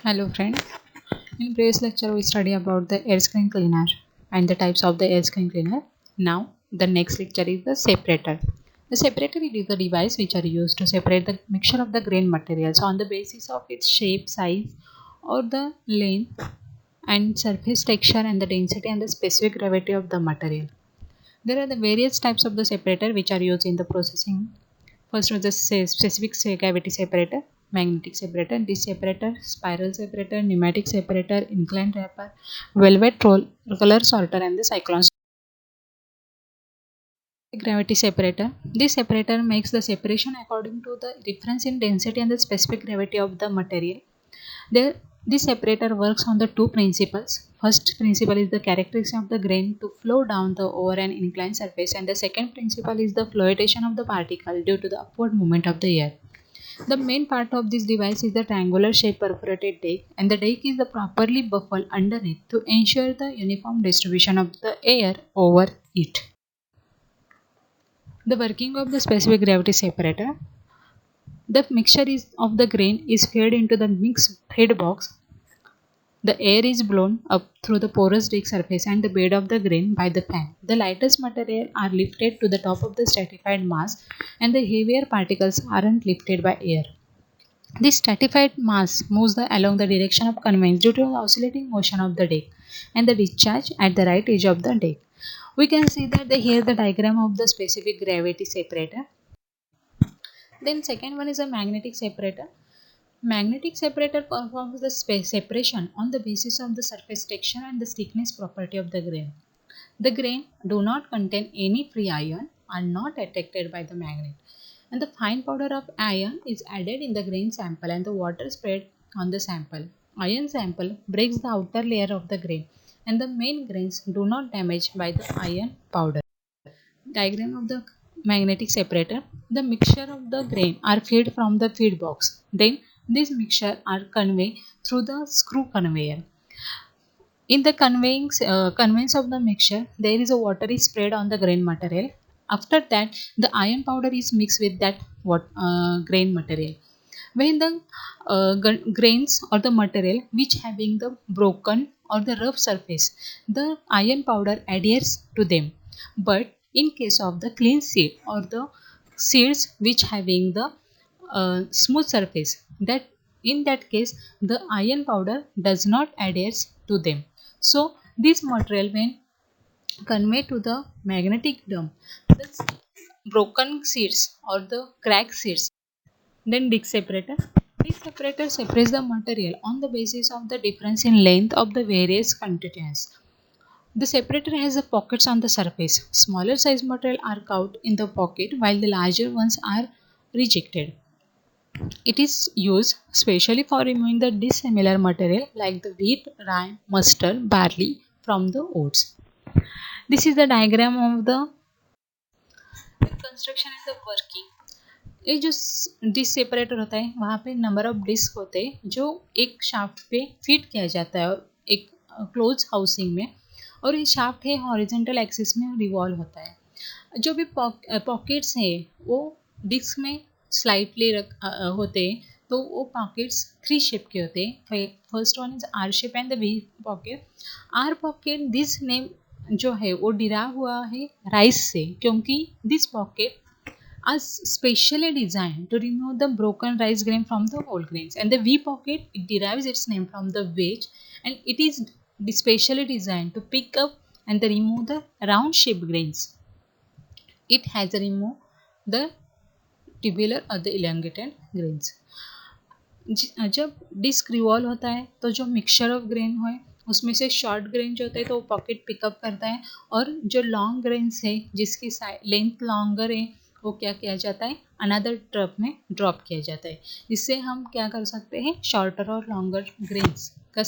Hello friends, in previous lecture we studied about the air screen cleaner and the types of the air screen cleaner. Now the next lecture is the separator. The separator is the device which are used to separate the mixture of the grain materials on the basis of its shape, size or the length and surface texture and the density and the specific gravity of the material. There are the various types of the separator which are used in the processing. First was the specific cavity separator, magnetic separator, disc separator, spiral separator, pneumatic separator, inclined wrapper, velvet roll, color sorter and the cyclone gravity separator. This separator makes the separation according to the difference in density and the specific gravity of the material. This separator works on the two principles. First principle is the characteristic of the grain to flow down the over an inclined surface, and the second principle is the flotation of the particle due to the upward movement of the air. The main part of this device is the triangular shaped perforated deck, and the deck is the properly buffled underneath to ensure the uniform distribution of the air over it. The working of the specific gravity separator. The mixture of the grain is fed into the mixed feed box. The air is blown up through the porous deck surface and the bed of the grain by the fan. The lightest material are lifted to the top of the stratified mass, and the heavier particles aren't lifted by air. This stratified mass moves along the direction of conveyance due to the oscillating motion of the deck and the discharge at the right edge of the deck. We can see that here the diagram of the specific gravity separator. Then second one is a magnetic separator. Magnetic separator performs the separation on the basis of the surface texture and the stiffness property of the grain. The grain do not contain any free ion, are not attracted by the magnet, and the fine powder of iron is added in the grain sample and the water spread on the sample. Iron sample breaks the outer layer of the grain, and the main grains do not damage by the iron powder. Diagram of the magnetic separator. The mixture of the grain are fed from the feed box. Then this mixture are conveyed through the screw conveyor. In the conveyance of the mixture, there is a water is sprayed on the grain material. After that, the iron powder is mixed with that grain material. When the grains or the material which having the broken or the rough surface, the iron powder adheres to them. But in case of the clean seed or the seeds which having the smooth surface, that in that case the iron powder does not adhere to them. So this material when conveyed to the magnetic drum, the broken seeds or the cracked seeds. Then disc separator. Disc separator separates the material on the basis of the difference in length of the various constituents. The separator has the pockets on the surface. Smaller size material are caught in the pocket while the larger ones are rejected. It is used specially for removing the dissimilar material like the wheat, rye, mustard, barley from the oats. This is the diagram of the construction and the working. ये जो disc separator होता है वहाँ पे number of disc होते हैं जो एक शाफ्ट पे फिट किया जाता है और एक क्लोज हाउसिंग में, और ये शाफ्ट है हॉरिजॉन्टल एक्सिस में रिवॉल्व होता है. जो भी पॉकेट्स है वो डिस्क में स्लाइटली होते हैं, तो वो पॉकेट्स 3 शेप के होते हैं. First one is R shape and the V pocket. R pocket this name जो है वो डिराइव हुआ है राइस से, क्योंकि this pocket are specially designed to remove the broken rice grain from the whole grains, and the V pocket, it derives its name from the wedge, and it is specially designed to pick up and remove the round shaped grains. It has remove the tubular or the elongated grains. जब disc revolve होता है तो जो mixture of grain है उसमें से short grain जो होता है तो वो पॉकेट पिकअप करता है, और जो लॉन्ग ग्रेन्स है जिसकी लेंथ लॉन्गर है वो क्या किया जाता है, अनदर ट्रक में ड्रॉप किया जाता है. इससे हम क्या कर सकते हैं, शॉर्टर और लॉन्गर ग्रेन्स का